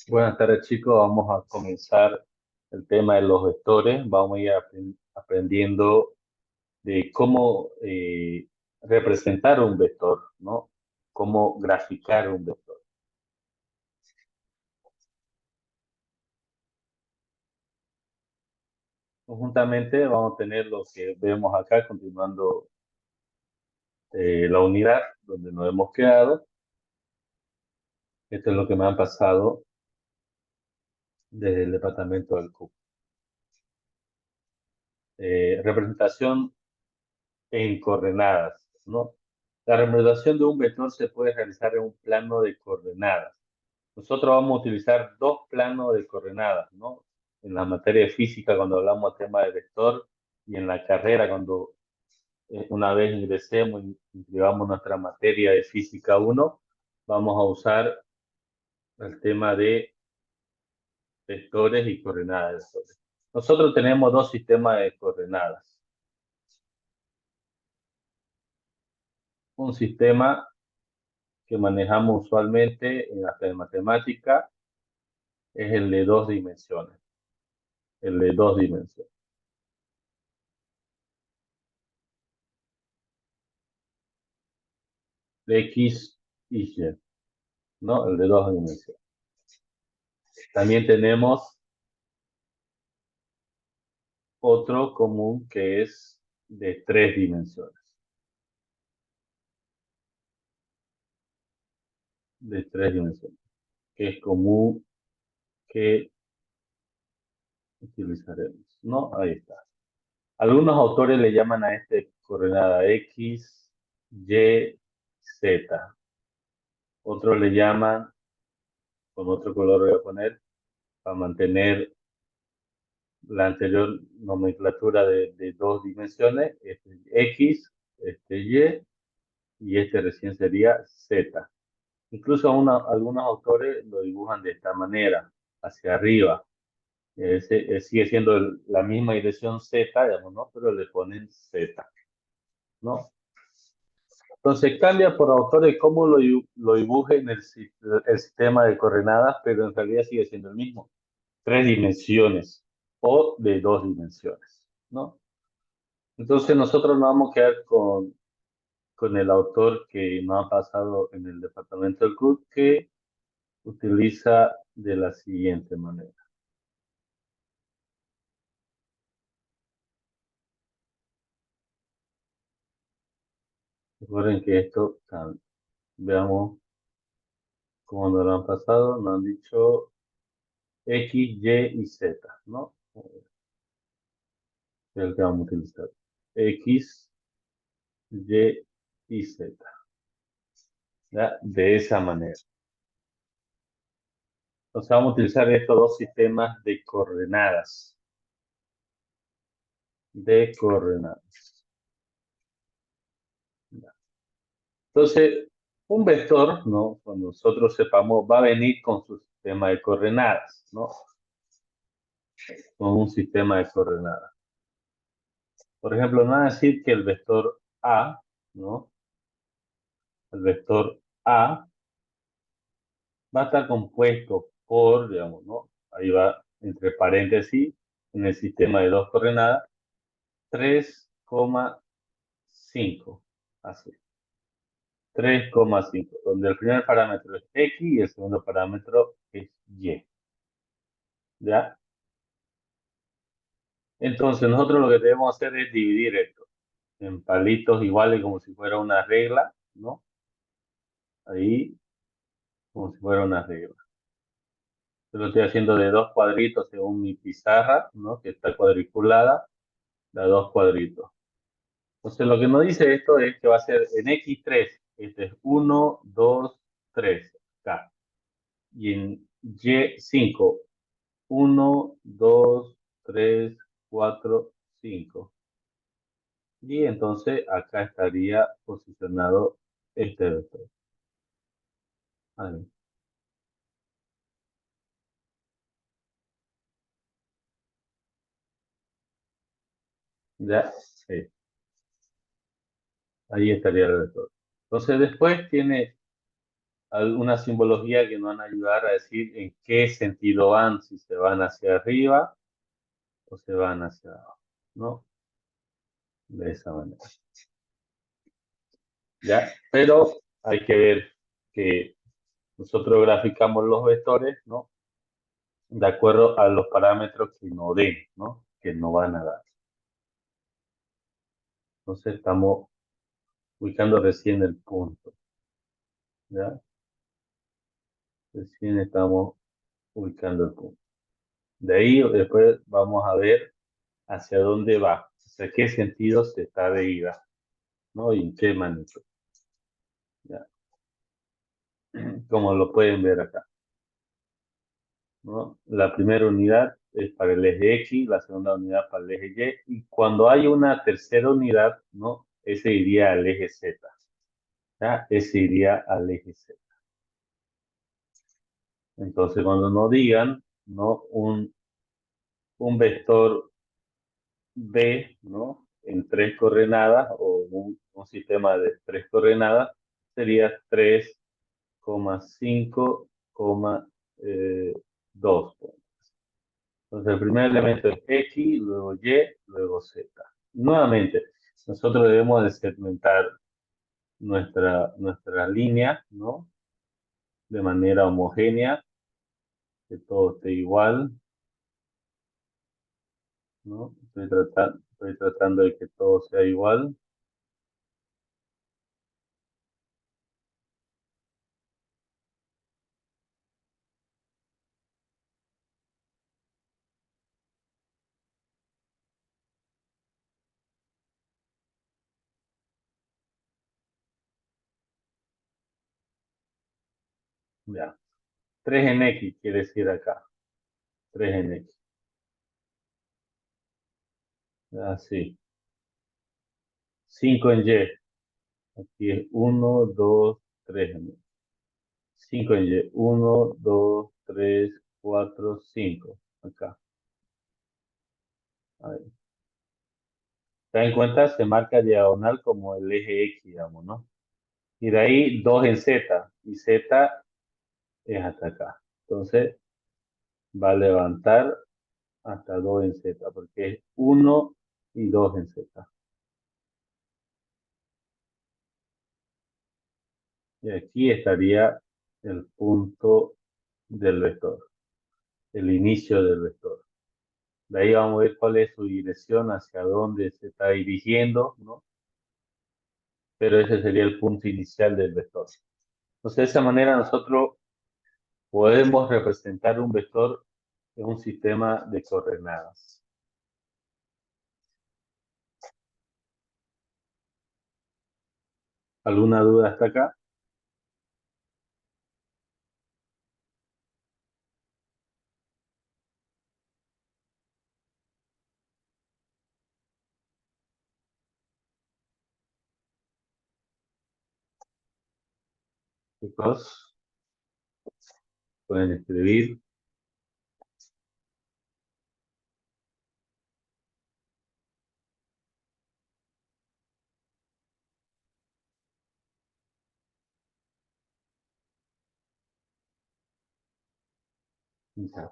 Buenas tardes, chicos. Vamos a comenzar el tema de los vectores. Vamos a ir aprendiendo de cómo representar un vector, ¿no? Cómo graficar un vector. Conjuntamente vamos a tener lo que vemos acá, continuando la unidad donde nos hemos quedado. Esto es lo que me han pasado desde el departamento del CUP. Representación en coordenadas, ¿no? La representación de un vector se puede realizar en un plano de coordenadas. Nosotros vamos a utilizar dos planos de coordenadas, ¿no? En la materia de física, cuando hablamos del tema de vector, y en la carrera, cuando una vez ingresemos y inscribamos nuestra materia de física uno, vamos a usar el tema de vectores y coordenadas de vectores. Nosotros tenemos dos sistemas de coordenadas. Un sistema que manejamos usualmente en la matemática es el de dos dimensiones. El de dos dimensiones. De X y Y, ¿no? El de dos dimensiones. También tenemos otro común que es de tres dimensiones. De tres dimensiones. Que es común que utilizaremos, ¿no? Ahí está. Algunos autores le llaman a este coordenada X, Y, Z. Otros le llaman, con otro color voy a poner, para mantener la anterior nomenclatura de dos dimensiones, este X, este y este recién sería Z. Incluso algunos autores lo dibujan de esta manera, hacia arriba. Sigue siendo la misma dirección Z, digamos, ¿no? Pero le ponen Z, ¿no? Entonces cambia por autores cómo lo dibuje en el sistema de coordenadas, pero en realidad sigue siendo el mismo. Tres dimensiones o de dos dimensiones, ¿no? Entonces nosotros nos vamos a quedar con el autor que nos ha pasado en el departamento del CUT, que utiliza de la siguiente manera. Recuerden que esto cambia. Veamos cómo nos lo han pasado. Nos han dicho X, Y y Z, ¿no? Es el que vamos a utilizar. X, Y y Z. ¿Ya? De esa manera. Entonces vamos a utilizar estos dos sistemas de coordenadas. De coordenadas. ¿Ya? Entonces, un vector, ¿no? Cuando nosotros sepamos, va a venir con su sistema de coordenadas, ¿no? Con un sistema de coordenadas. Por ejemplo, no va a decir que el vector A, ¿no? El vector A va a estar compuesto por, digamos, ¿no? Ahí va entre paréntesis, en el sistema de dos coordenadas, 3,5. Así. 3,5, donde el primer parámetro es X y el segundo parámetro es Y. ¿Ya? Entonces, nosotros lo que debemos hacer es dividir esto en palitos iguales como si fuera una regla, ¿no? Ahí, como si fuera una regla. Yo lo estoy haciendo de dos cuadritos según mi pizarra, ¿no? Que está cuadriculada, de dos cuadritos. Entonces, lo que nos dice esto es que va a ser en X3, este es 1, 2, 3, acá. Y en Y5, 1, 2, 3, 4, 5. Y entonces acá estaría posicionado este vector. Ahí. Ya, sí, ahí estaría el vector. Entonces después tiene alguna simbología que nos van a ayudar a decir en qué sentido van, si se van hacia arriba o se van hacia abajo, ¿no? De esa manera. ¿Ya? Pero hay que ver que nosotros graficamos los vectores, ¿no? De acuerdo a los parámetros que nos den, ¿no? Que nos van a dar. Entonces estamos ubicando recién el punto, ¿ya? Recién estamos ubicando el punto. De ahí después vamos a ver hacia dónde va, hacia qué sentido se está de ida, ¿no? Y en qué magnitud, ¿ya? Como lo pueden ver acá, ¿no? La primera unidad es para el eje X, la segunda unidad para el eje Y, y cuando hay una tercera unidad, ¿no? Ese iría al eje Z, ¿ya? Ese iría al eje Z. Entonces, cuando nos digan, ¿no? Un vector B, ¿no? En tres coordenadas o un sistema de tres coordenadas sería 3,5,2. Entonces el primer elemento es X, luego Y, luego Z. Nuevamente, nosotros debemos de segmentar nuestra línea, ¿no? De manera homogénea, que todo esté igual, ¿no? Estoy tratando de que todo sea igual. Ya. 3 en X quiere decir acá. 3 en X. Así. 5 en Y. Aquí es 1, 2, 3 en Y. 5 en Y. 1, 2, 3, 4, 5. Acá. Ahí. ¿Se dan cuenta? Se marca diagonal como el eje X, digamos, ¿no? Y de ahí 2 en Z. Y Z es hasta acá. Entonces va a levantar hasta 2 en Z, porque es 1 y 2 en Z. Y aquí estaría el punto del vector, el inicio del vector. De ahí vamos a ver cuál es su dirección, hacia dónde se está dirigiendo, ¿no? Pero ese sería el punto inicial del vector. Entonces, de esa manera nosotros podemos representar un vector en un sistema de coordenadas. ¿Alguna duda hasta acá? Chicos, pueden escribir. Ya.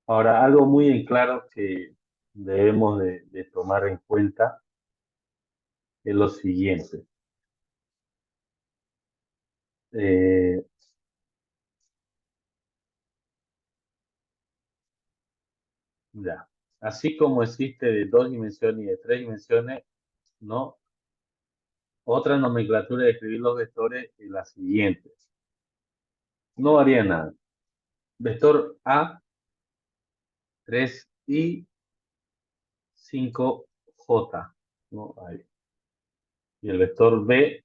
Ahora, algo muy en claro que debemos de tomar en cuenta es lo siguiente. Eh, ya. Así como existe de dos dimensiones y de tres dimensiones, ¿no? Otra nomenclatura de escribir los vectores es la siguiente. No varía nada. Vector A, 3i, 5j, ¿no? Ahí. Y el vector B,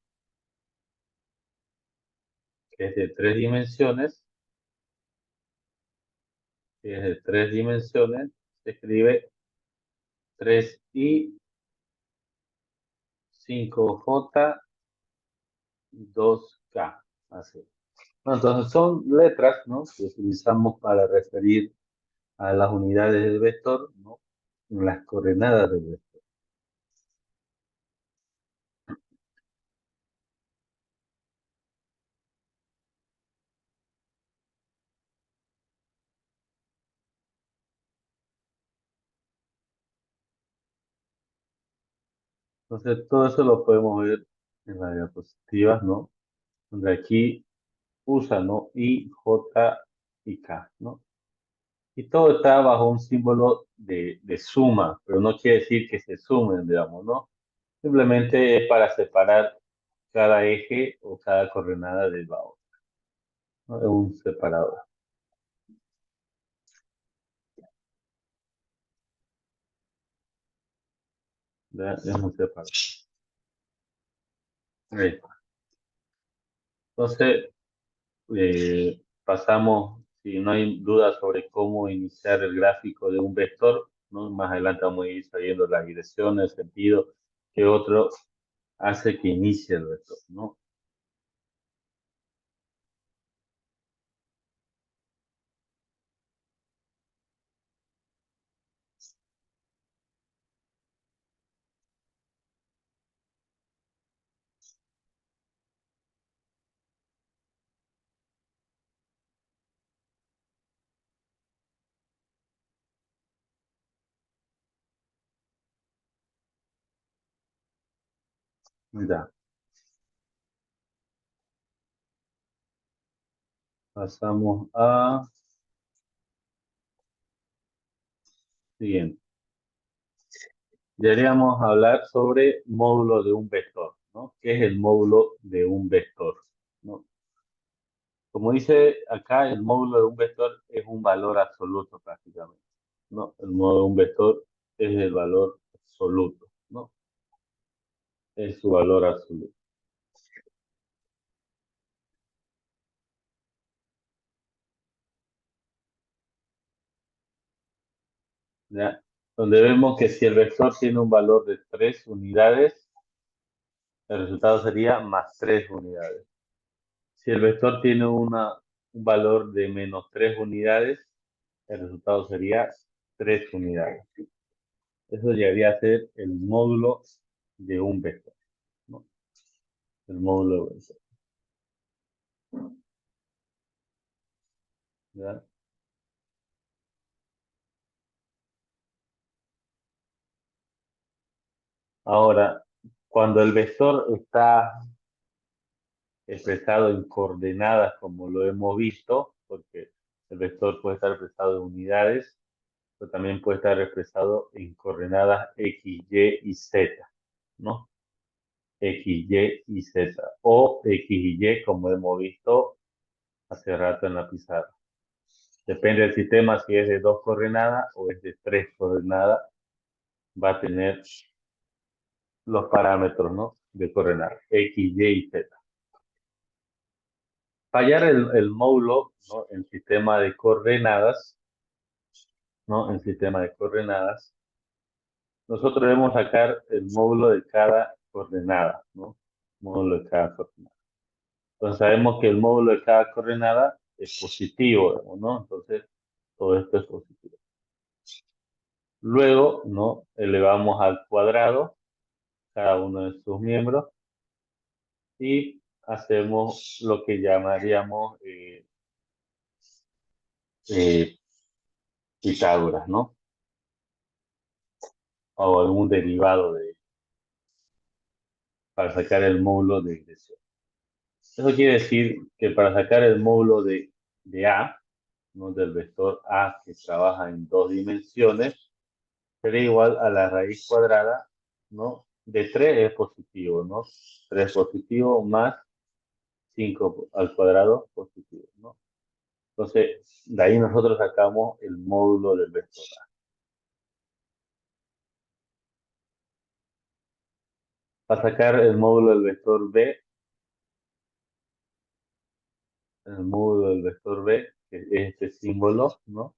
que es de tres dimensiones, se escribe 3i, 5j, 2k. Así. Bueno, entonces son letras, ¿no? Que utilizamos para referir a las unidades del vector, ¿no? Las coordenadas del vector. Entonces, todo eso lo podemos ver en las diapositivas, ¿no? Donde aquí usa, ¿no? I, J y K, ¿no? Y todo está bajo un símbolo de suma, pero no quiere decir que se sumen, digamos, ¿no? Simplemente es para separar cada eje o cada coordenada del la otra, ¿no? Es un separador. ¿Verdad? Es un separador. Ahí está. Entonces, pasamos, si no hay duda sobre cómo iniciar el gráfico de un vector, ¿no? Más adelante vamos a ir sabiendo las direcciones, el sentido, que otro hace que inicie el vector, ¿no? Ya, pasamos a siguiente. Deberíamos hablar sobre módulo de un vector, ¿no? ¿Qué es el módulo de un vector? ¿No? Como dice acá, el módulo de un vector es un valor absoluto prácticamente, ¿no? El módulo de un vector es el valor absoluto, ¿no? Es su valor absoluto, ¿ya? Donde vemos que si el vector tiene un valor de 3 unidades, el resultado sería más 3 unidades. Si el vector tiene un valor de menos 3 unidades, el resultado sería 3 unidades. Eso llegaría a ser el módulo de un vector, ¿no? El módulo de un vector, ¿ya? Ahora, cuando el vector está expresado en coordenadas, como lo hemos visto, porque el vector puede estar expresado en unidades, pero también puede estar expresado en coordenadas X, Y y Z, ¿no? X, Y y Z, o X y Y, como hemos visto hace rato en la pizarra. Depende del sistema si es de 2 coordenadas o es de 3 coordenadas, va a tener los parámetros, ¿no? De coordenadas X, Y y Z. Hallar el módulo, ¿no? En sistema de coordenadas, ¿no? En sistema de coordenadas, nosotros debemos sacar el módulo de cada coordenada, ¿no? Módulo de cada coordenada. Entonces sabemos que el módulo de cada coordenada es positivo, ¿no? Entonces todo esto es positivo. Luego, ¿no? Elevamos al cuadrado cada uno de sus miembros y hacemos lo que llamaríamos eh, Pitágoras, ¿no? O algún derivado para sacar el módulo de digresión. Eso quiere decir que para sacar el módulo de A, ¿no? Del vector A que trabaja en 2 dimensiones, sería igual a la raíz cuadrada, ¿no? De 3 es positivo, ¿no? 3 positivo más 5 al cuadrado positivo, ¿no? Entonces, de ahí nosotros sacamos el módulo del vector A. Para sacar el módulo del vector B, el módulo del vector B, que es este símbolo, ¿no?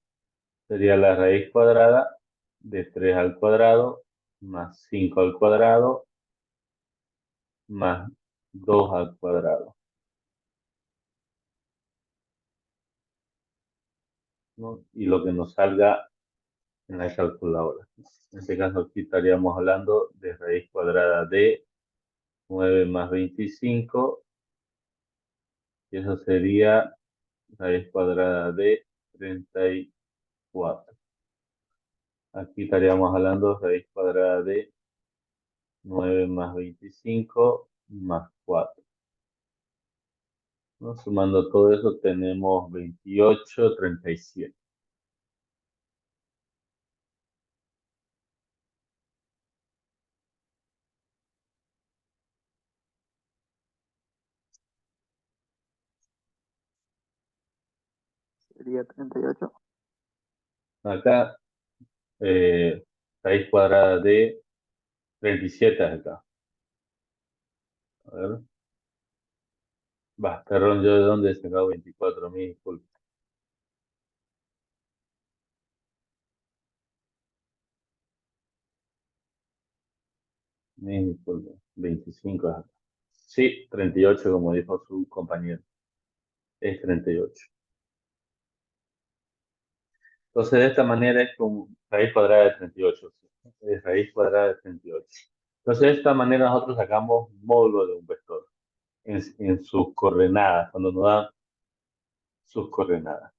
Sería la raíz cuadrada de 3 al cuadrado más 5 al cuadrado más 2 al cuadrado, ¿no? Y lo que nos salga en la calculadora. En este caso aquí estaríamos hablando de raíz cuadrada de 9 más 25 y eso sería raíz cuadrada de 34. Aquí estaríamos hablando de raíz cuadrada de 9 más 25 más 4. ¿No? Sumando todo eso tenemos 28, 37. Sería 38. Acá, raíz cuadrada de 37 acá. A ver. Va, perdón, yo de dónde he sacado 24, mi disculpa. Mi disculpa. 25 acá. Sí, 38 como dijo su compañero. Es 38. Entonces, de esta manera es como raíz cuadrada de 38. ¿Sí? Es raíz cuadrada de 38. Entonces, de esta manera nosotros sacamos módulo de un vector en sus coordenadas, cuando nos dan sus coordenadas.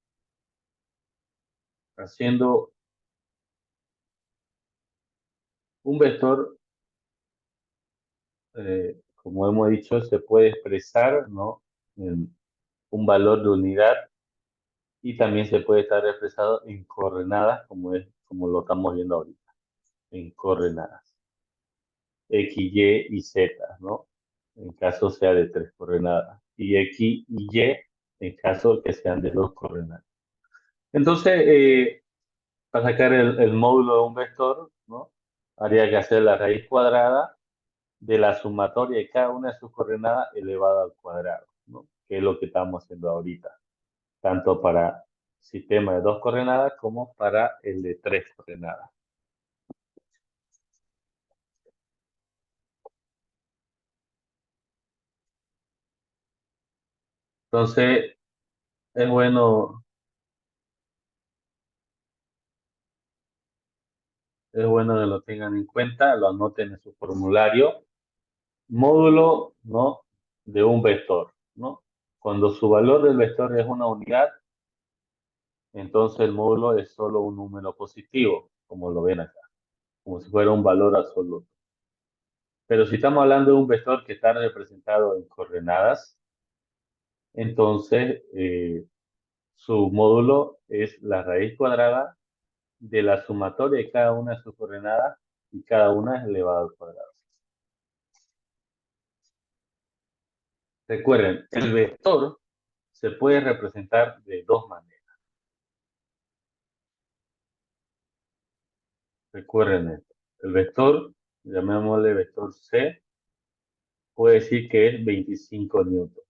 Haciendo un vector, como hemos dicho, se puede expresar, ¿no? En un valor de unidad y también se puede estar expresado en coordenadas, como lo estamos viendo ahorita, en coordenadas. X, Y Z, ¿no? En caso sea de tres coordenadas. Y X y Y en caso que sean de dos coordenadas. Entonces, para sacar el módulo de un vector, ¿no? Habría que hacer la raíz cuadrada de la sumatoria de cada una de sus coordenadas elevada al cuadrado, ¿no? Que es lo que estamos haciendo ahorita, tanto para sistema de dos coordenadas como para el de tres coordenadas. Entonces, es bueno, es bueno que lo tengan en cuenta, lo anoten en su formulario. Módulo, ¿no? De un vector, ¿no? Cuando su valor del vector es una unidad, entonces el módulo es solo un número positivo, como lo ven acá, como si fuera un valor absoluto. Pero si estamos hablando de un vector que está representado en coordenadas, entonces su módulo es la raíz cuadrada de la sumatoria de cada una de sus coordenadas y cada una es elevado al cuadrado. Recuerden, el vector se puede representar de dos maneras. Recuerden esto. El vector, llamémosle vector C, puede decir que es 25 newton.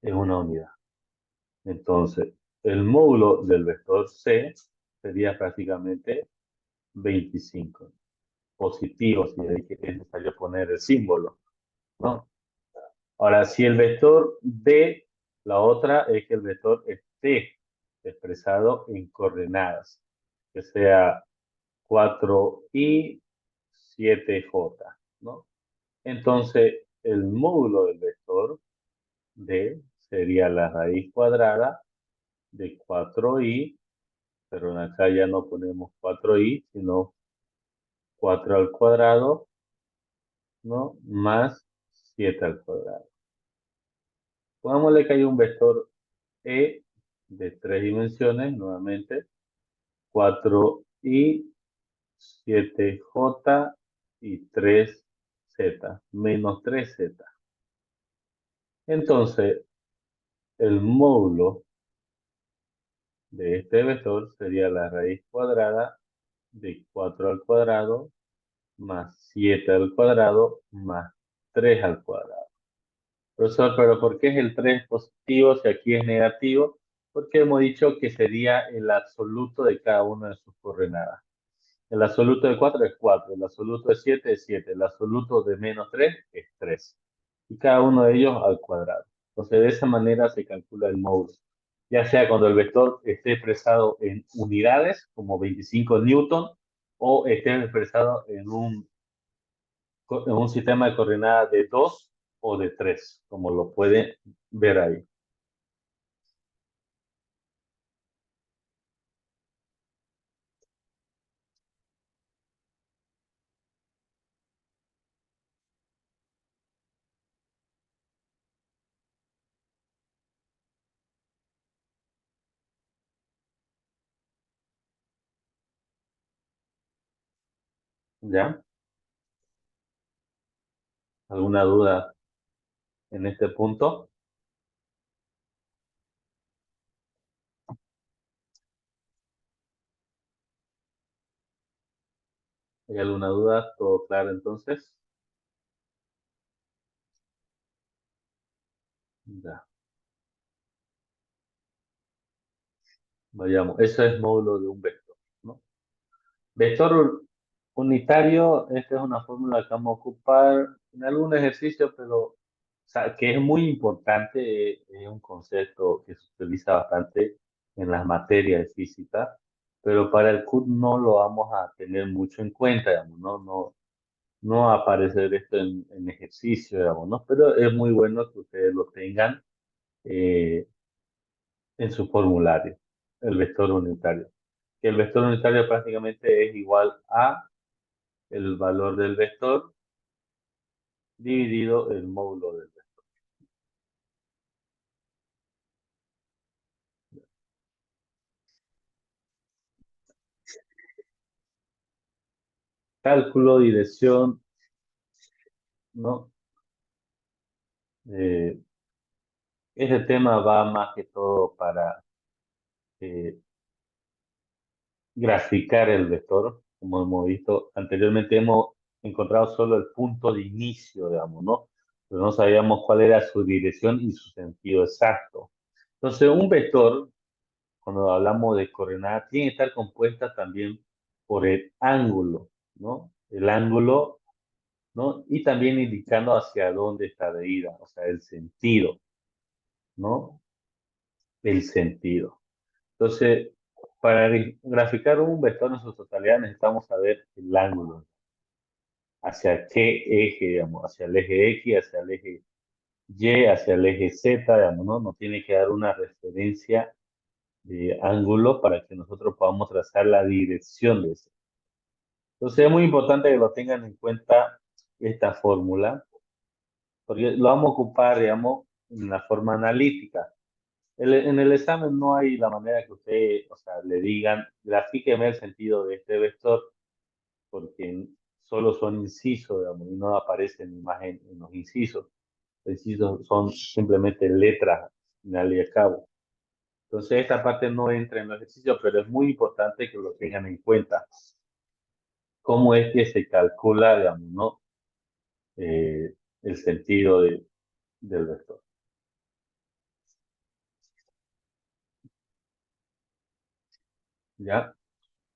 Es una unidad. Entonces, el módulo del vector C sería prácticamente 25. Positivo, si es necesario poner el símbolo, ¿no? Ahora, si el vector D, la otra es que el vector esté expresado en coordenadas, que sea 4i, 7j, ¿no? Entonces, el módulo del vector D sería la raíz cuadrada de 4i, pero en acá ya no ponemos 4i, sino 4 al cuadrado, ¿no? Más 7 al cuadrado. Pongámosle que hay un vector E de tres dimensiones, nuevamente, 4i, 7j y 3z, menos 3z. Entonces, el módulo de este vector sería la raíz cuadrada de 4 al cuadrado más 7 al cuadrado más 3 al cuadrado. Profesor, pero ¿por qué es el 3 positivo si aquí es negativo? Porque hemos dicho que sería el absoluto de cada una de sus coordenadas. El absoluto de 4 es 4, el absoluto de 7 es 7, el absoluto de menos 3 es 3. Y cada uno de ellos al cuadrado. Entonces, de esa manera se calcula el módulo. Ya sea cuando el vector esté expresado en unidades, como 25 newton, o esté expresado en un sistema de coordenadas de 2 o de 3, como lo pueden ver ahí. ¿Ya? ¿Alguna duda en este punto? ¿Hay alguna duda? ¿Todo claro entonces? Ya, vayamos. Eso es módulo de un vector, ¿no? Vector unitario, esta es una fórmula que vamos a ocupar en algún ejercicio, pero o sea, que es muy importante, es un concepto que se utiliza bastante en las materias de física, pero para el CUT no lo vamos a tener mucho en cuenta, digamos, no va a aparecer esto en ejercicio, digamos, ¿no? Pero es muy bueno que ustedes lo tengan eh, en su formulario, el vector unitario. Que el vector unitario prácticamente es igual a el valor del vector dividido el módulo del vector. Cálculo, dirección, ¿no? Eh, ese tema va más que todo para eh, graficar el vector, como hemos visto anteriormente, hemos encontrado solo el punto de inicio, digamos, ¿no? Pero no sabíamos cuál era su dirección y su sentido exacto. Entonces, un vector, cuando hablamos de coordenadas, tiene que estar compuesta también por el ángulo, ¿no? El ángulo, ¿no? Y también indicando hacia dónde está de ida, o sea, el sentido, ¿no? El sentido. Entonces, para graficar un vector en su totalidad necesitamos saber el ángulo, hacia qué eje, digamos, hacia el eje X, hacia el eje Y, hacia el eje Z, digamos, ¿no? Nos tiene que dar una referencia de ángulo para que nosotros podamos trazar la dirección de ese. Entonces, es muy importante que lo tengan en cuenta esta fórmula, porque lo vamos a ocupar, digamos, en la forma analítica. En el examen no hay la manera que usted, o sea, le digan, grafíqueme el sentido de este vector, porque solo son incisos, digamos, y no aparecen imagen en los incisos. Los incisos son simplemente letras, final y al cabo. Entonces, esta parte no entra en los ejercicios, pero es muy importante que lo tengan en cuenta. ¿Cómo es que se calcula, digamos, ¿no? El sentido del vector? ¿Ya?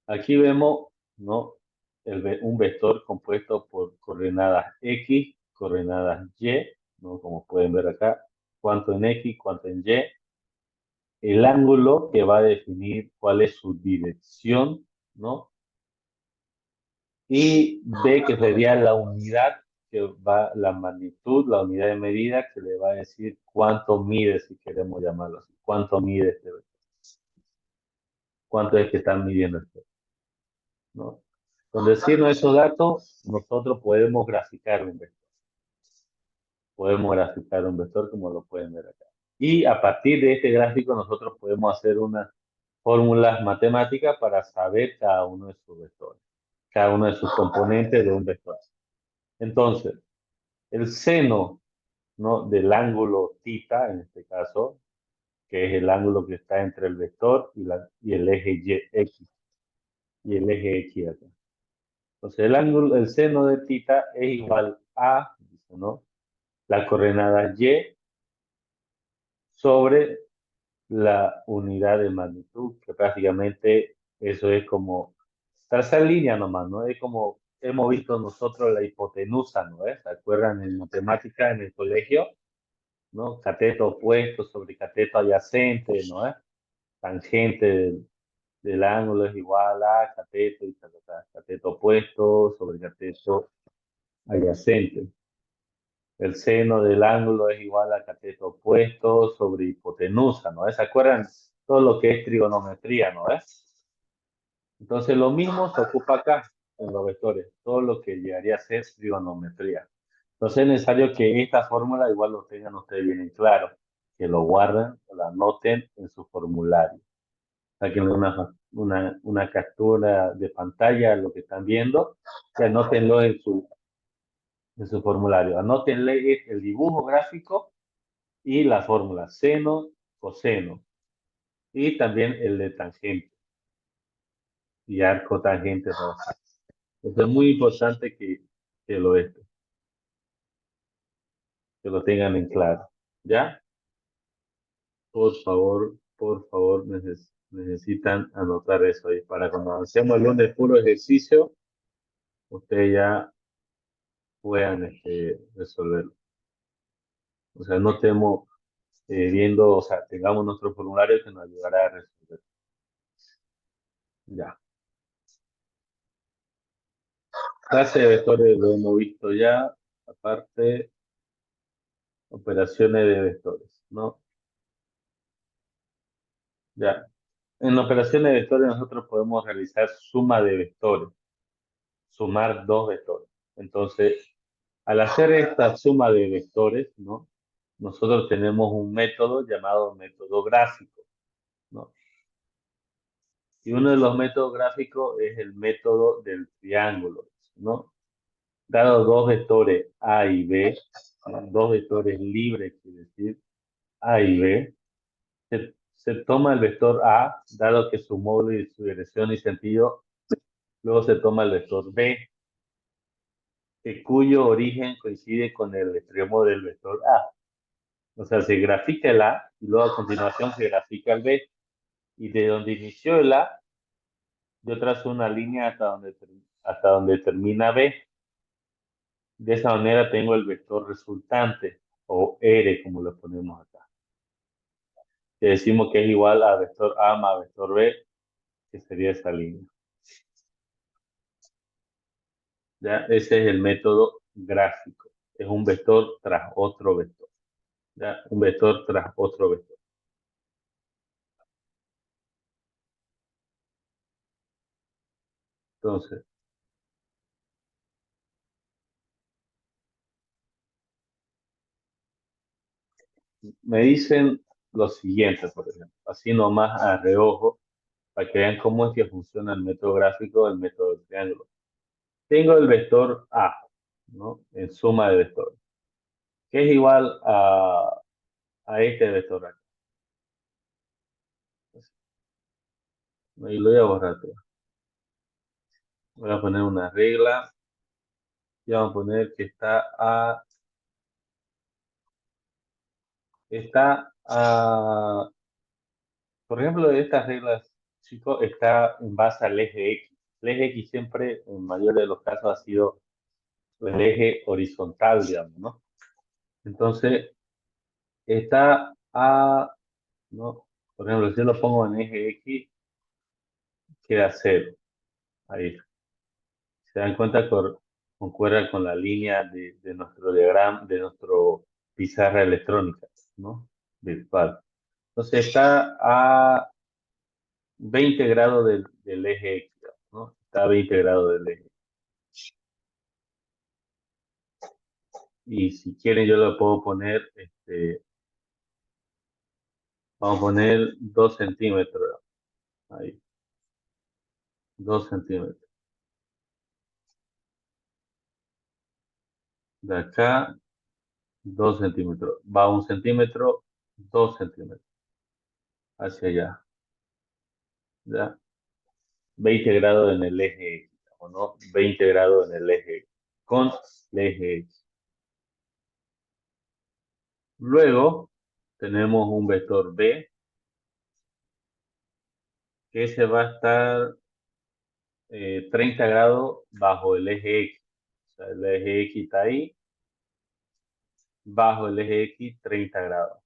Aquí vemos, ¿no? Un vector compuesto por coordenadas X, coordenadas Y, ¿no? Como pueden ver acá, cuánto en X, cuánto en Y, el ángulo que va a definir cuál es su dirección, ¿no? Y B, que sería la unidad que va, la magnitud, la unidad de medida que le va a decir cuánto mide, si queremos llamarlo así, cuánto mide este vector, cuánto es que están midiendo este, ¿no? Con decirnos esos datos, nosotros podemos graficar un vector como lo pueden ver acá. Y a partir de este gráfico nosotros podemos hacer unas fórmulas matemáticas para saber cada uno de sus vectores, cada uno de sus componentes de un vector. Entonces, el seno, ¿no? Del ángulo θ, en este caso, que es el ángulo que está entre el vector y el eje X, y el eje X acá. Entonces, el seno de θ es igual a, ¿no? La coordenada Y sobre la unidad de magnitud, que prácticamente eso es como trazar línea nomás, ¿no? Es como hemos visto nosotros la hipotenusa, ¿no? ¿Se acuerdan en matemática en el colegio? ¿No? Cateto opuesto sobre cateto adyacente, ¿no? Tangente del ángulo es igual a cateto y cateto opuesto sobre cateto adyacente. El seno del ángulo es igual a cateto opuesto sobre hipotenusa, ¿no? ¿Se acuerdan todo lo que es trigonometría, ¿no? Entonces lo mismo se ocupa acá en los vectores, todo lo que llegaría a ser trigonometría. Entonces es necesario que esta fórmula igual lo tengan ustedes bien en claro, que lo guarden, lo anoten en su formulario. Saquen una captura de pantalla, lo que están viendo, y anótenlo en su formulario. Anótenle el dibujo gráfico y la fórmula seno, coseno, y también el de tangente y arco tangente. Entonces es muy importante que lo, que lo tengan en claro. ¿Ya? Por favor, necesitan anotar eso ahí para cuando hacemos el lunes puro ejercicio, ustedes ya puedan resolverlo. O sea, no estemos viendo, o sea, tengamos nuestro formulario que nos ayudará a resolver. Ya. Clase de vectores lo hemos visto ya, aparte, operaciones de vectores, ¿no? Ya. En operaciones de vectores nosotros podemos realizar suma de vectores, sumar dos vectores. Entonces, al hacer esta suma de vectores, ¿no? Nosotros tenemos un método llamado método gráfico, ¿no? Y uno de los métodos gráficos es el método del triángulo, ¿no? Dado dos vectores A y B, dos vectores libres, quiere decir A y B, se toma el vector A, dado que su módulo y su dirección y sentido, luego se toma el vector B, cuyo origen coincide con el extremo del vector A. O sea, se grafica el A y luego a continuación se grafica el B. Y de donde inició el A, yo trazo una línea hasta donde termina B. De esa manera tengo el vector resultante, o R, como lo ponemos acá. Que decimos que es igual a vector A más vector B, que sería esta línea. ¿Ya? Ese es el método gráfico. Es un vector tras otro vector. ¿Ya? Un vector tras otro vector. Entonces, me dicen lo siguiente, por ejemplo, así nomás a reojo, para que vean cómo es que funciona el método gráfico del método del triángulo. Tengo el vector A, ¿no? En suma de vectores, que es igual a este vector acá. Y lo voy a borrar todo. Voy a poner una regla y vamos a poner que por ejemplo, de estas reglas, chicos, está en base al eje X. El eje X siempre, en mayor de los casos, ha sido el eje horizontal, digamos, ¿no? Entonces, está A, ¿no? Por ejemplo, si yo lo pongo en eje X, queda cero. Ahí. Se dan cuenta que concuerda con la línea de nuestro diagrama, de nuestro pizarra electrónica, ¿no? Virtual. Entonces está a 20 grados del eje X, ¿no? Está a 20 grados del eje. Y si quieren yo lo puedo poner, vamos a poner 2 centímetros, ahí, 2 centímetros. De acá, 2 centímetros. Va 1 centímetro, 2 centímetros. Hacia allá, ¿ya? 20 grados en el eje X, ¿o no? 20 grados en el eje X, con el eje X. Luego, tenemos un vector B, que se va a estar 30 grados bajo el eje X. O sea, el eje X está ahí, bajo el eje X 30 grados,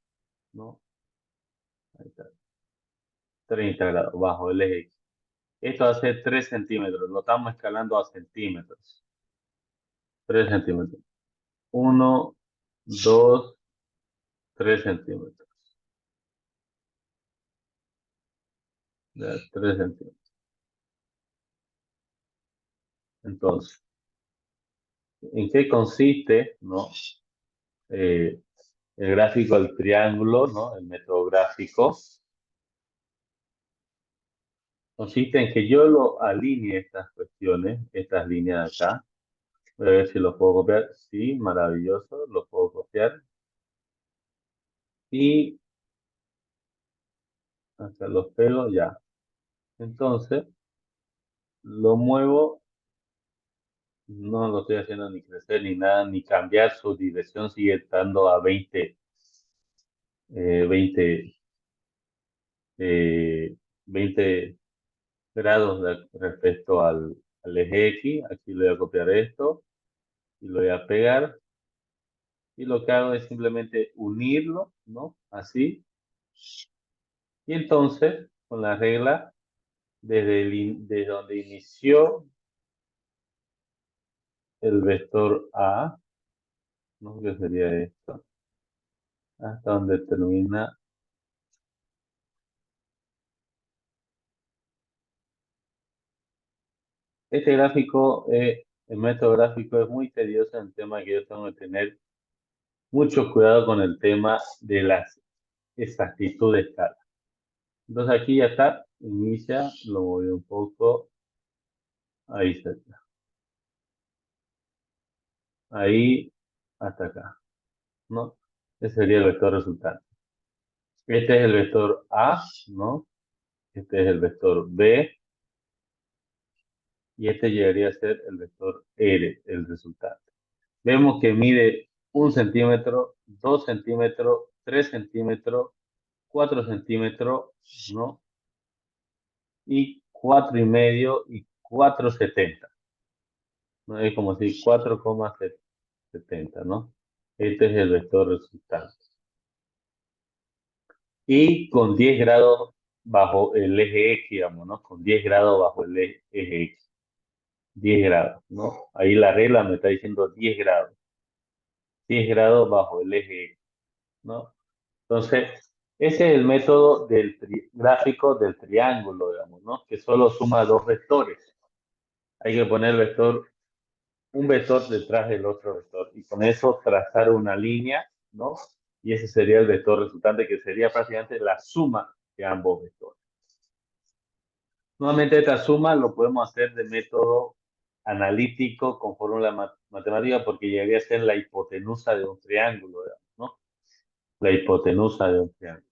¿no? Ahí está, 30 grados bajo el eje X. Esto va a ser 3 centímetros, lo estamos escalando a centímetros. 3 centímetros. 1, 2, 3 centímetros. Ya, 3 centímetros. Entonces, ¿en qué consiste, no? Eh, el gráfico del triángulo, ¿no? El método gráfico. Consiste en que yo lo alinee estas cuestiones, estas líneas de acá. Voy a ver si lo puedo copiar. Sí, maravilloso, lo puedo copiar. Y acá los pego ya. Entonces, lo muevo, no lo estoy haciendo ni crecer ni nada, ni cambiar su dirección, sigue estando a 20, eh, 20 grados respecto al eje X. Aquí le voy a copiar esto y lo voy a pegar. Y lo que hago es simplemente unirlo, ¿no? Así. Y entonces, con la regla, desde donde inició el vector A, ¿no? Que sería esto, hasta donde termina. Este gráfico, el método gráfico es muy tedioso en el tema que yo tengo que tener mucho cuidado con el tema de las exactitud de escala. Entonces aquí ya está, inicia, lo voy un poco, ahí está, ahí hasta acá, ¿no? Ese sería el vector resultante. Este es el vector A, ¿no? Este es el vector B y este llegaría a ser el vector R, el resultante. Vemos que mide 1 centímetro, 2 centímetros, 3 centímetros, 4 centímetros, ¿no? Y 4,5 y 4,70, ¿no? Es como si 4,70, ¿no? Este es el vector resultante. Y con 10 grados bajo el eje X, digamos, ¿no? Con 10 grados bajo el eje X. 10 grados, ¿no? Ahí la regla me está diciendo 10 grados. 10 grados bajo el eje X, ¿no? Entonces, ese es el método del gráfico del triángulo, digamos, ¿no? Que solo suma dos vectores. Hay que poner un vector detrás del otro vector y con eso trazar una línea, ¿no? Y ese sería el vector resultante, que sería prácticamente la suma de ambos vectores. Nuevamente, esta suma lo podemos hacer de método analítico con fórmula matemática porque llegaría a ser la hipotenusa de un triángulo, digamos, ¿no? La hipotenusa de un triángulo.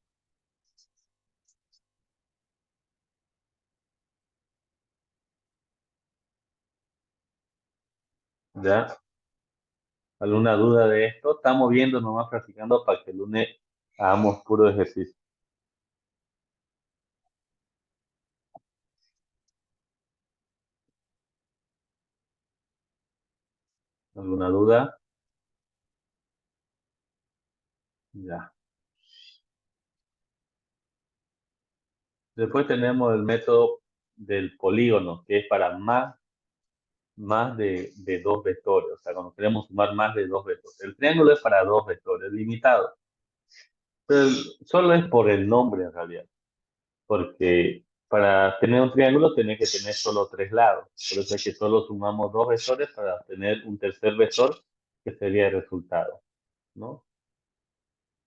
¿Ya? ¿Alguna duda de esto? Estamos viendo nomás practicando para que el lunes hagamos puro ejercicio. ¿Alguna duda? Ya. Después tenemos el método del polígono, que es para más de dos vectores. O sea, cuando queremos sumar más de dos vectores. El triángulo es para dos vectores limitados. Pero solo es por el nombre en realidad. Porque para tener un triángulo tenés que tener solo tres lados. Por eso es que solo sumamos dos vectores para obtener un tercer vector, que sería el resultado, ¿no?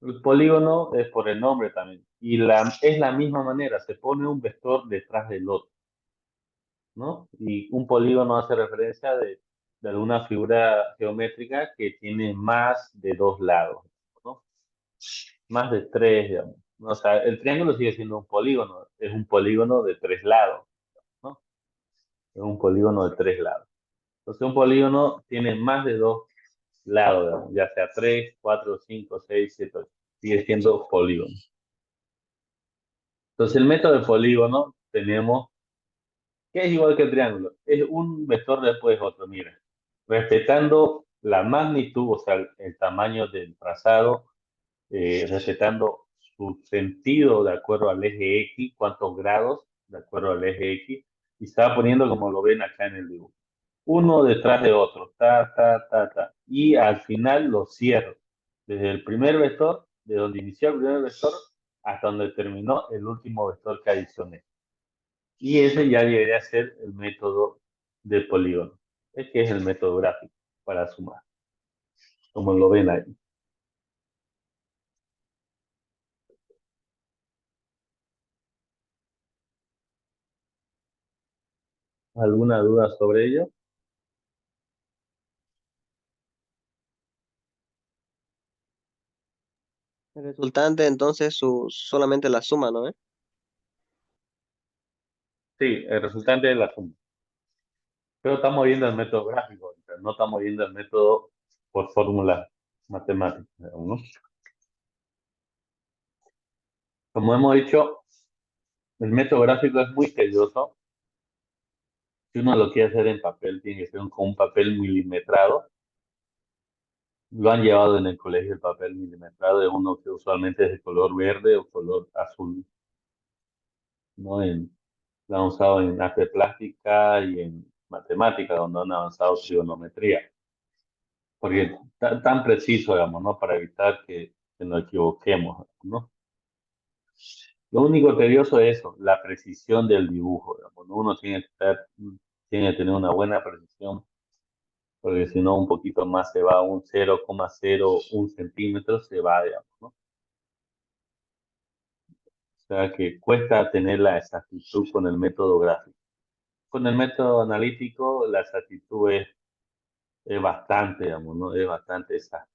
El polígono es por el nombre también. Y es la misma manera, se pone un vector detrás del otro, ¿no? Y un polígono hace referencia de alguna figura geométrica que tiene más de dos lados, ¿no? Más de tres, digamos. O sea, el triángulo sigue siendo un polígono, es un polígono de tres lados, ¿no? Es un polígono de tres lados. Entonces, un polígono tiene más de dos lados, digamos, ya sea tres, cuatro, cinco, seis, siete, ocho. Sigue siendo polígono. Entonces, el método de polígono tenemos que es igual que el triángulo. Es un vector después otro, mira. Respetando la magnitud, o sea, el tamaño del trazado, respetando su sentido de acuerdo al eje X, cuántos grados de acuerdo al eje X, y se va poniendo como lo ven acá en el dibujo. Uno detrás de otro, ta, ta, ta, ta. Y al final lo cierro. Desde el primer vector, de donde inició el primer vector, hasta donde terminó el último vector que adicioné. Y ese ya debería ser el método de polígono. Es que es el método gráfico para sumar, como lo ven ahí. ¿Alguna duda sobre ello? El resultante entonces solamente la suma, ¿no? Sí, el resultante de la suma. Pero estamos viendo el método gráfico, ahorita, no estamos viendo el método por fórmulas matemáticas, digamos, ¿no? Como hemos dicho, el método gráfico es muy tedioso. Si uno lo quiere hacer en papel, tiene que ser con un papel milimetrado. Lo han llevado en el colegio el papel milimetrado, es uno que usualmente es de color verde o color azul, ¿no? Lo han usado en arte plástica y en matemática, donde han avanzado trigonometría. Porque tan preciso, digamos, ¿no? Para evitar que nos equivoquemos, ¿no? Lo único tedioso es eso, la precisión del dibujo, digamos, ¿no? Uno tiene que tener una buena precisión, porque si no, un poquito más se va, un 0,01 centímetro se va, digamos, ¿no? O sea que cuesta tener la exactitud con el método gráfico. Con el método analítico, la exactitud es bastante, digamos, ¿no? Es bastante exacta.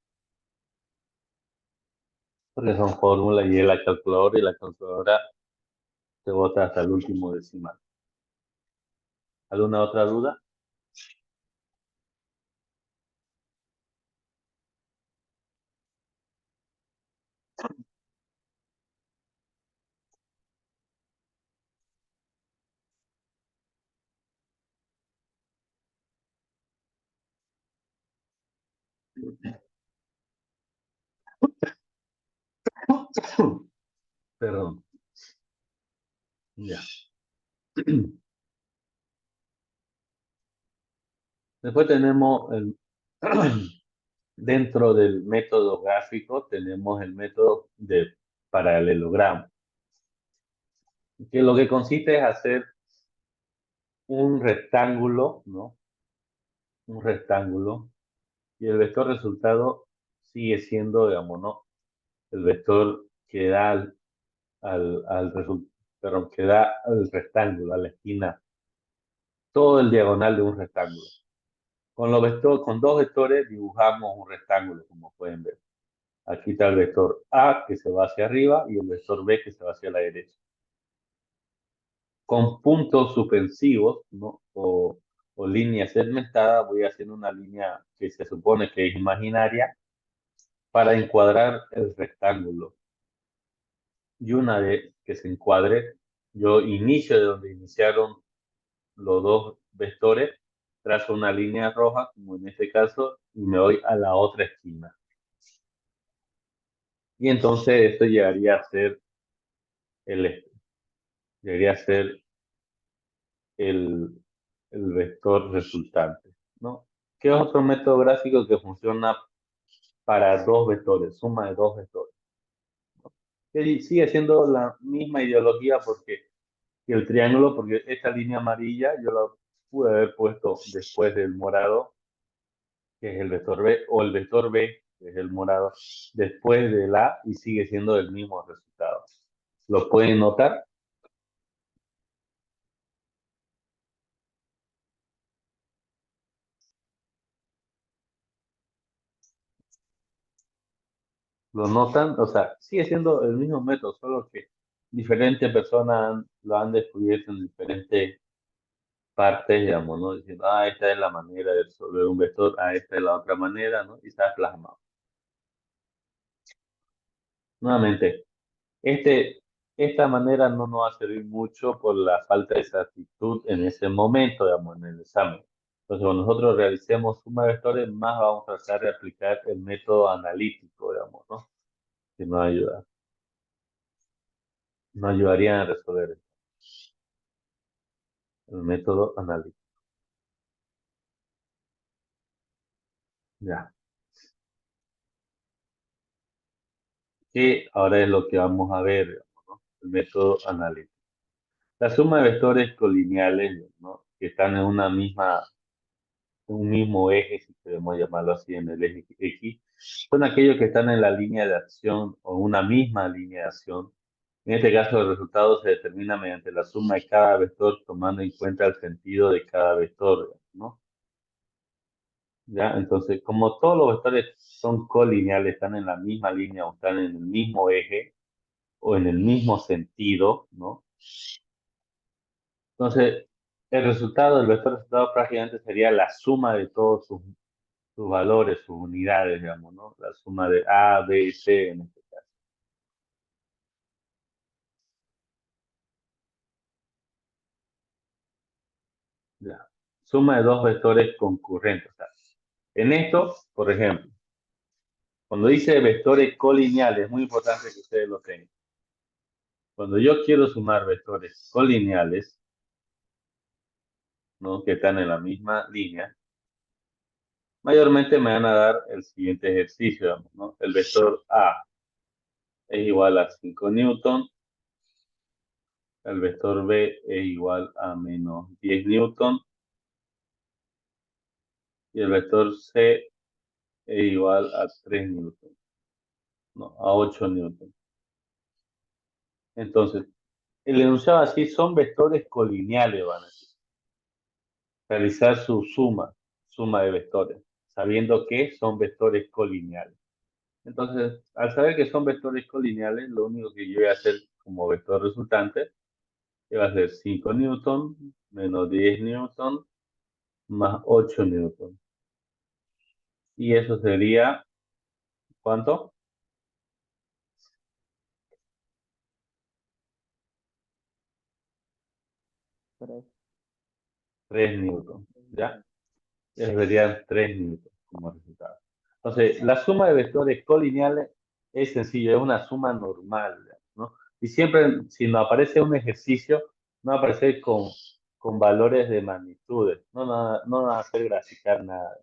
Porque son fórmulas y es la calculadora y la calculadora se bota hasta el último decimal. ¿Alguna otra duda? Perdón. Ya. Después tenemos dentro del método gráfico, tenemos el método de paralelogramo, que lo que consiste es hacer un rectángulo, ¿no? Un rectángulo, y el vector resultado sigue siendo, digamos, ¿no? El vector que da perdón, que da al rectángulo, a la esquina, todo el diagonal de un rectángulo. Con dos vectores dibujamos un rectángulo, como pueden ver. Aquí está el vector A que se va hacia arriba y el vector B que se va hacia la derecha. Con puntos suspensivos, ¿no? O líneas segmentadas, voy haciendo una línea que se supone que es imaginaria para encuadrar el rectángulo. Y una vez que se encuadre, yo inicio de donde iniciaron los dos vectores, trazo una línea roja, como en este caso, y me voy a la otra esquina. Y entonces esto llegaría a ser el, llegaría a ser el, el vector resultante, ¿no? ¿Qué es otro método gráfico que funciona para dos vectores, suma de dos vectores? Que sigue siendo la misma ideología porque y el triángulo, porque esta línea amarilla yo la pude haber puesto después del morado, que es el vector B, o el vector B, que es el morado, después del A y sigue siendo el mismo resultado. ¿Lo pueden notar? ¿Lo notan? O sea, sigue siendo el mismo método, solo que diferentes personas lo han descubierto en diferentes partes, digamos, ¿no? Diciendo, esta es la manera de resolver un vector, esta es la otra manera, ¿no? Y está plasmado. Nuevamente, esta manera no nos va a servir mucho por la falta de exactitud en ese momento, digamos, en el examen. Entonces, cuando nosotros realicemos suma de vectores, más vamos a tratar de aplicar el método analítico, digamos, ¿no? Que nos ayudaría a resolver el método analítico. Ya. Que ahora es lo que vamos a ver, digamos, ¿no? El método analítico. La suma de vectores colineales, ¿no? Que están en un mismo eje, si queremos llamarlo así, en el eje X, son aquellos que están en la línea de acción o una misma línea de acción. En este caso, el resultado se determina mediante la suma de cada vector, tomando en cuenta el sentido de cada vector, ¿no? ¿Ya? Entonces, como todos los vectores son colineales, están en la misma línea o están en el mismo eje o en el mismo sentido, ¿no? Entonces, el resultado del vector resultado prácticamente sería la suma de todos sus valores, sus unidades, digamos, ¿no? La suma de A, B y C en este caso. Ya. Suma de dos vectores concurrentes. O sea, en esto, por ejemplo, cuando dice vectores colineales, es muy importante que ustedes lo tengan. Cuando yo quiero sumar vectores colineales, ¿no? Que están en la misma línea, mayormente me van a dar el siguiente ejercicio, digamos, ¿no? El vector A es igual a 5 newton, el vector B es igual a menos 10 newton y el vector C es igual a 3 newton, no, a 8 newton. Entonces, el enunciado así son vectores colineales, van a decir. Realizar su suma de vectores, sabiendo que son vectores colineales. Entonces, al saber que son vectores colineales, lo único que yo voy a hacer como vector resultante va a ser 5 newton menos 10 newton más 8 newton. Y eso sería, ¿cuánto? 3 newton, ¿ya? Eso serían 3 newton como resultado. Entonces, la suma de vectores colineales es sencilla, es una suma normal, ¿no? Y siempre, si nos aparece un ejercicio, no aparece con valores de magnitudes, no va a hacer graficar nada,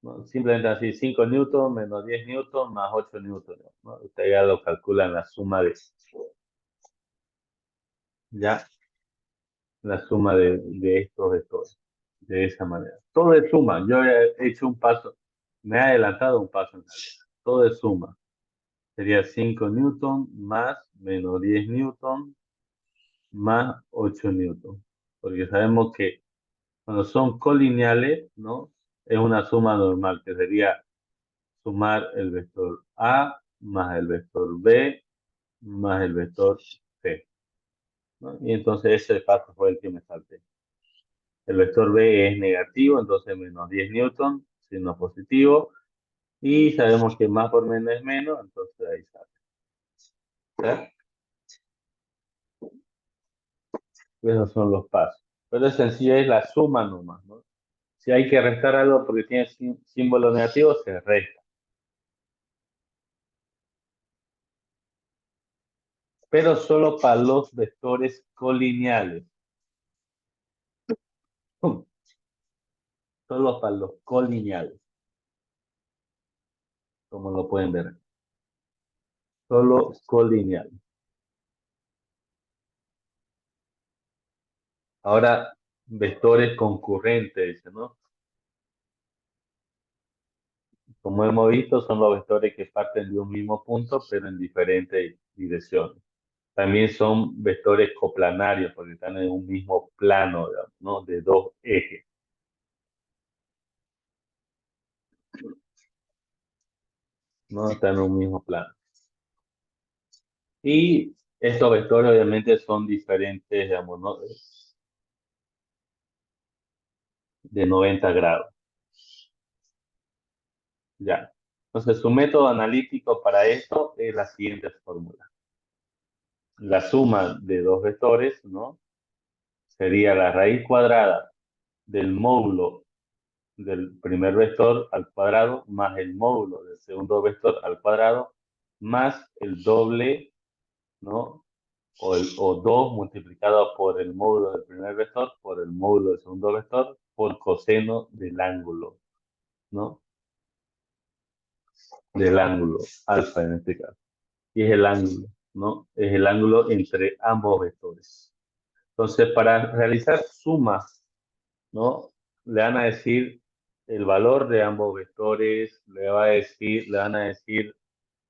¿no? Simplemente así, 5 newton menos 10 newton más 8 newton, ¿no? Usted ya lo calcula en la suma ya, la suma de estos vectores, de esa manera. Todo es suma, yo he hecho un paso, me he adelantado un paso en realidad. Todo es suma. Sería 5 newton más menos 10 newton más 8 newton. Porque sabemos que cuando son colineales, ¿no? Es una suma normal, que sería sumar el vector A más el vector B más el vector C, ¿no? Y entonces ese paso fue el que me salté. El vector B es negativo, entonces menos 10 newton, signo positivo. Y sabemos que más por menos es menos, entonces ahí sale. ¿Ya? Esos son los pasos. Pero es sencillo, es la suma nomás, ¿no? Si hay que restar algo porque tiene símbolo negativo, se resta. Pero solo para los vectores colineales. Solo para los colineales, como lo pueden ver. Solo colineales. Ahora, vectores concurrentes, dice, ¿no? Como hemos visto, son los vectores que parten de un mismo punto, pero en diferentes direcciones. También son vectores coplanarios, porque están en un mismo plano, digamos, ¿no? De dos ejes. ¿No? Están en un mismo plano. Y estos vectores obviamente son diferentes, digamos, ¿no? De 90 grados. Ya. Entonces, su método analítico para esto es la siguiente fórmula. La suma de dos vectores, ¿no? Sería la raíz cuadrada del módulo del primer vector al cuadrado más el módulo del segundo vector al cuadrado más el doble, ¿no? O 2 multiplicado por el módulo del primer vector por el módulo del segundo vector por coseno del ángulo, ¿no? Del ángulo alfa en este caso. Y es el ángulo, ¿no? Es el ángulo entre ambos vectores. Entonces, para realizar sumas, ¿no? Le van a decir el valor de ambos vectores, le van a decir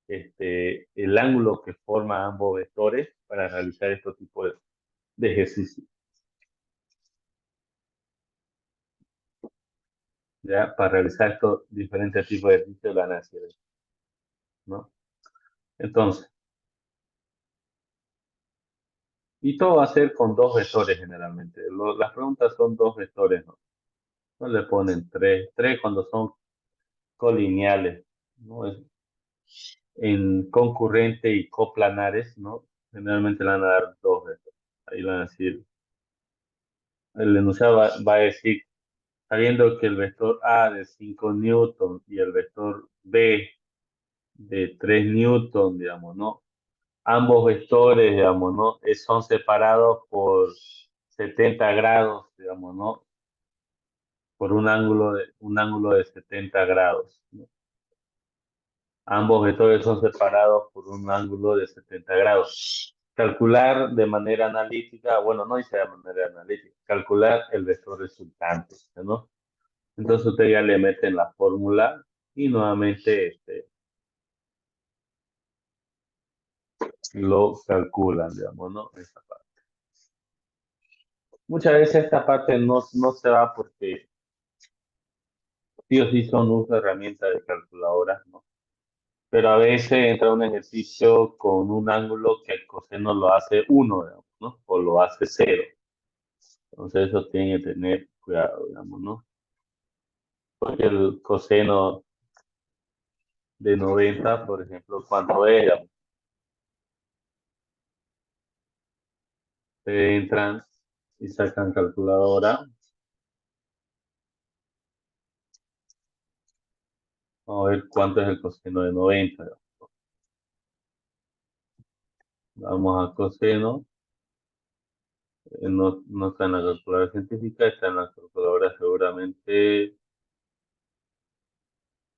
el ángulo que forma ambos vectores para realizar estos tipos de ejercicios. ¿Ya? Para realizar estos diferentes tipos de ejercicios de la necesidad, ¿no? Entonces, y todo va a ser con dos vectores generalmente. Las preguntas son dos vectores, ¿no? No le ponen tres cuando son colineales, ¿no? En concurrente y coplanares, ¿no? Generalmente le van a dar dos vectores. Ahí le van a decir, el enunciado va a decir, sabiendo que el vector A de 5 newton y el vector B de 3 newton, digamos, ¿no? Ambos vectores, digamos, ¿no? Son separados por 70 grados, digamos, ¿no? Por un ángulo de 70 grados, ¿no? Ambos vectores son separados por un ángulo de 70 grados. Calcular de manera analítica, bueno, no dice de manera analítica, calcular el vector resultante, ¿no? Entonces usted ya le mete en la fórmula y nuevamente lo calculan, digamos, ¿no? Esta parte. Muchas veces esta parte no se va porque sí o sí son uso de herramientas de calculadora, ¿no? Pero a veces entra un ejercicio con un ángulo que el coseno lo hace 1, digamos, ¿no? O lo hace 0. Entonces eso tiene que tener cuidado, digamos, ¿no? Porque el coseno de 90, por ejemplo, ¿cuánto es? Digamos, entran y sacan calculadora. Vamos a ver cuánto es el coseno de 90. Vamos a coseno. No está en la calculadora científica, está en la calculadora seguramente.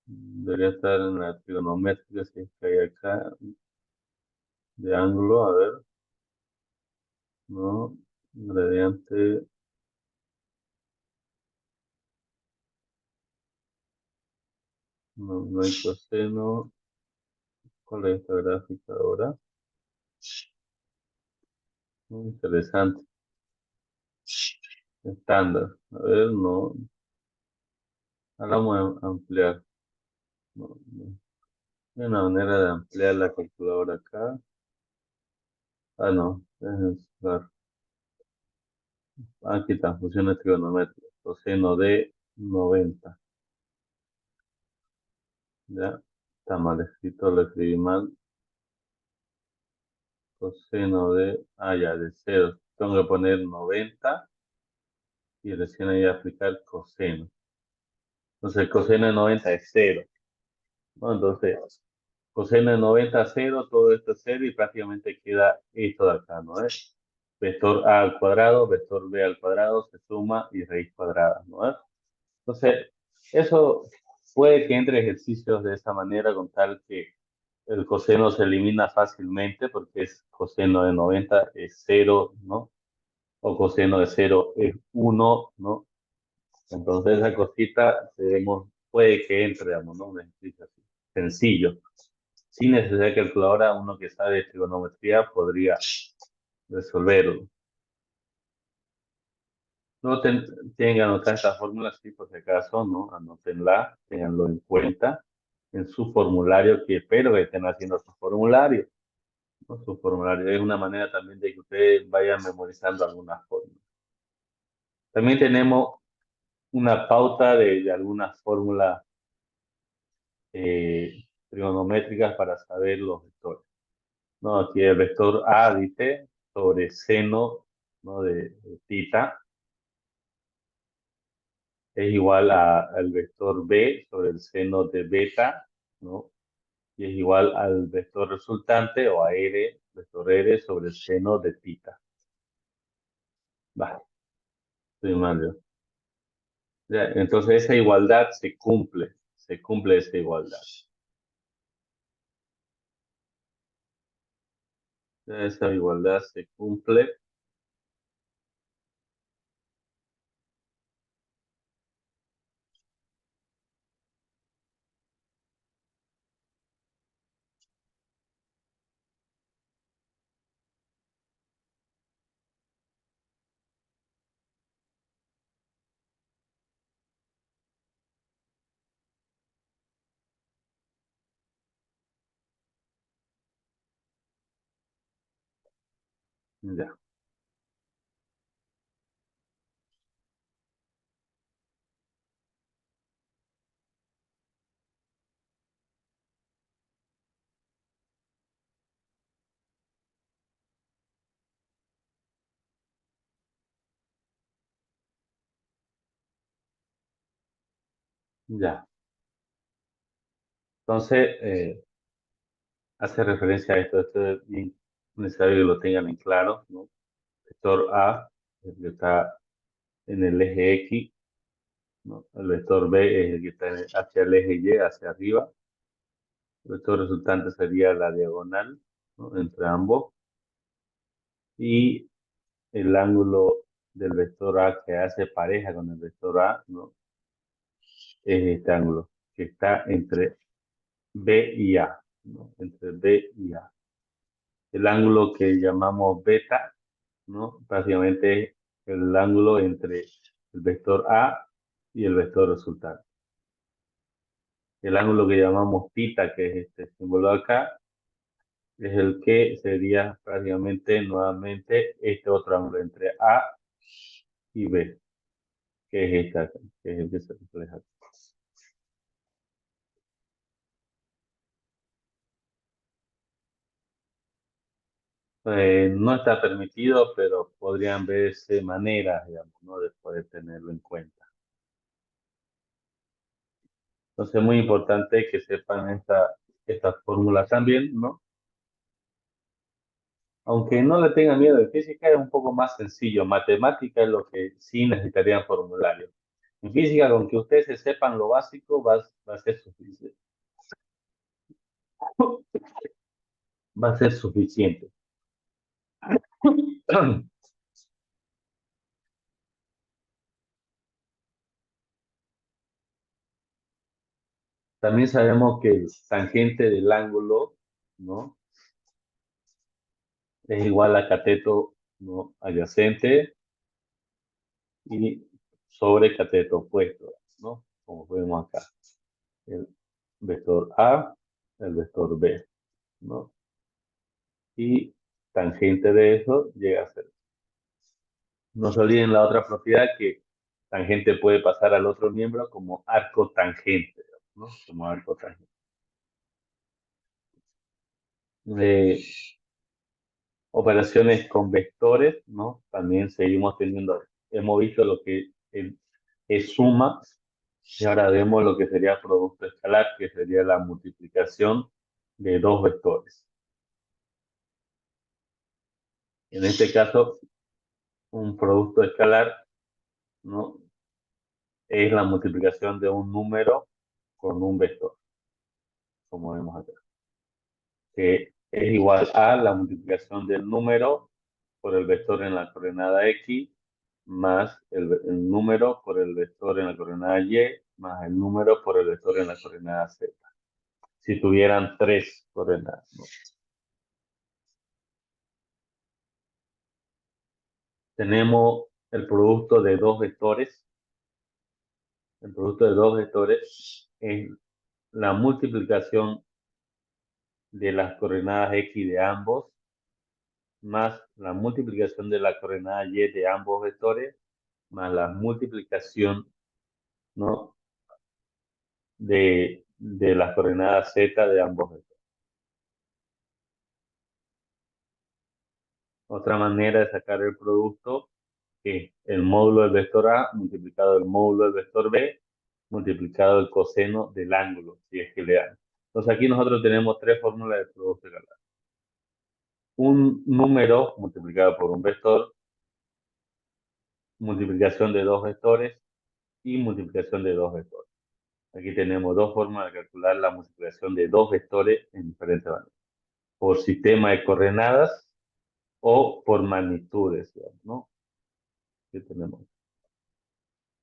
Debería estar en la trigonométrica, si es que hay acá, de ángulo, a ver. No, gradiente. No hay coseno. ¿Cuál es esta gráfica ahora? Muy interesante. Estándar. A ver, no. Ahora vamos a ampliar. No. Hay una manera de ampliar la calculadora acá. Ah, no. Aquí está, funciones trigonométricas. Coseno de 90. Ya. Está mal escrito, lo escribí mal. Coseno de. Ah, ya, de 0. Tengo que poner 90 y recién ahí aplicar coseno. Entonces, el coseno de 90 es 0, ¿no? Entonces, coseno de 90 a 0, todo esto es 0 y prácticamente queda esto de acá, ¿no es? Vector a al cuadrado, vector b al cuadrado, se suma y raíz cuadrada, ¿no es? Entonces, eso puede que entre ejercicios de esa manera con tal que el coseno se elimina fácilmente porque es coseno de 90 es 0, ¿no? O coseno de 0 es 1, ¿no? Entonces esa cosita puede que entre, digamos, ¿no? Un ejercicio así, sencillo. Sin necesidad de calculadora, uno que sabe de trigonometría podría resolverlo. No tienen que anotar esta fórmula, sí, por si acaso, ¿no? Anótenla, tenganlo en cuenta en su formulario, que espero que estén haciendo su formulario, ¿no? Su formulario es una manera también de que ustedes vayan memorizando algunas fórmulas. También tenemos una pauta de algunas fórmulas trigonométricas para saber los vectores. No, aquí el vector A dice sobre seno, ¿no? de tita es igual al vector B sobre el seno de beta, ¿no? Y es igual al vector resultante o a R, vector R sobre el seno de tita. Vale, estoy mal yo. Ya, entonces esa igualdad se cumple esa igualdad. Ya, esa igualdad se cumple. Ya, ya. Entonces, hace referencia a esto. Esto es bien necesario que lo tengan en claro, ¿no? Vector A, el que está en el eje X, ¿no? El vector B es el que está hacia el eje Y, hacia arriba. El vector resultante sería la diagonal, ¿no? Entre ambos. Y el ángulo del vector A que hace pareja con el vector A, ¿no? Es este ángulo que está entre B y A, ¿no? Entre B y A. El ángulo que llamamos beta, ¿no? Prácticamente es el ángulo entre el vector A y el vector resultante. El ángulo que llamamos tita, que es este símbolo acá, es el que sería prácticamente nuevamente este otro ángulo entre A y B, que es esta, que es el que se refleja acá. No está permitido, pero podrían verse maneras, digamos, ¿no? De poder tenerlo en cuenta. Entonces es muy importante que sepan esta fórmula también, ¿no? Aunque no le tengan miedo de física, es un poco más sencillo. Matemática es lo que sí necesitarían formulario. En física, con que ustedes se sepan lo básico, va a ser suficiente. Va a ser suficiente. También sabemos que el tangente del ángulo, ¿no? Es igual a cateto, ¿no? Adyacente y sobre cateto opuesto, ¿no? Como vemos acá. El vector A, el vector B, ¿no? Y tangente de eso llega a ser. No se olviden la otra propiedad que tangente puede pasar al otro miembro como arco tangente, ¿no? Como arco tangente. De operaciones con vectores, ¿no? También seguimos teniendo, hemos visto lo que es suma y ahora vemos lo que sería producto escalar, que sería la multiplicación de dos vectores. En este caso, un producto escalar, ¿no? Es la multiplicación de un número con un vector, como vemos acá, que es igual a la multiplicación del número por el vector en la coordenada X, más el número por el vector en la coordenada Y, más el número por el vector en la coordenada Z. Si tuvieran tres coordenadas, ¿no? Tenemos el producto de dos vectores. El producto de dos vectores es la multiplicación de las coordenadas X de ambos, más la multiplicación de la coordenada Y de ambos vectores, más la multiplicación, ¿no? de las coordenadas Z de ambos vectores. Otra manera de sacar el producto es el módulo del vector A multiplicado el módulo del vector B multiplicado el coseno del ángulo, si es que le dan. Entonces aquí nosotros tenemos tres fórmulas de producto escalar. Un número multiplicado por un vector, multiplicación de dos vectores y multiplicación de dos vectores. Aquí tenemos dos formas de calcular la multiplicación de dos vectores en diferentes maneras. Por sistema de coordenadas o por magnitudes, digamos, ¿no? Que tenemos.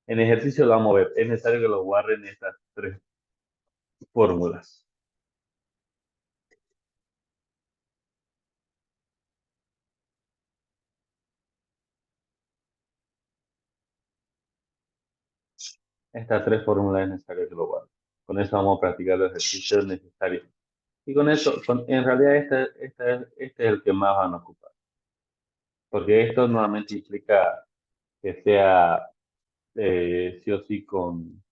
En ejercicio lo vamos a ver. Es necesario que lo guarden estas tres fórmulas. Estas tres fórmulas es necesario que lo guarden. Con eso vamos a practicar los ejercicios necesarios. Y con eso, en realidad este es el que más van a ocupar. porque esto nuevamente implica que sea sí o sí con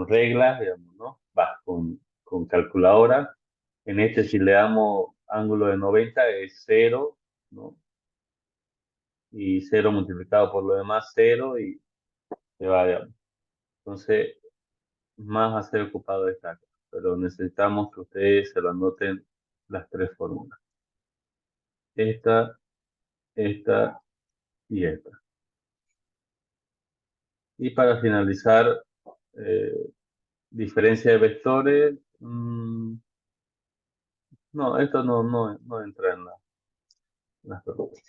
reglas, digamos, ¿no? Va, con calculadora. En este, si le damos ángulo de 90 es cero, ¿no? Y cero multiplicado por lo demás, cero, y se va, digamos. Entonces, más va a ser ocupado esta acá, pero necesitamos que ustedes se lo anoten las tres fórmulas. Esta y esta. Y para finalizar, eh, diferencia de vectores. No, esto no entra en las preguntas.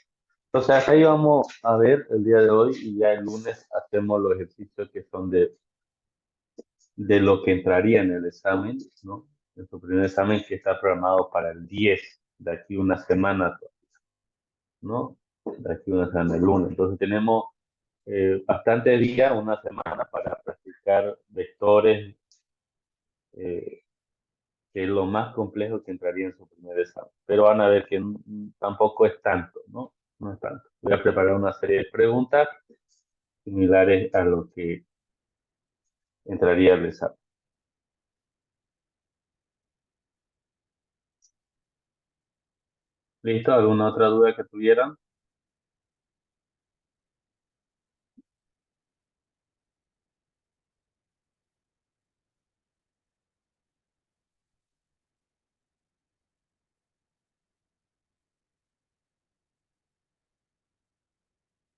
Entonces, ahí vamos a ver el día de hoy y ya el lunes hacemos los ejercicios que son de lo que entraría en el examen, ¿no? Nuestro primer examen que está programado para el 10 de aquí una semana, ¿no? De aquí una semana, el lunes. Entonces tenemos bastante días, una semana para practicar vectores, eh, que es lo más complejo que entraría en su primer examen. Pero van a ver que tampoco es tanto, ¿no? No es tanto. Voy a preparar una serie de preguntas similares a lo que entraría al examen. ¿Listo? ¿Alguna otra duda que tuvieran?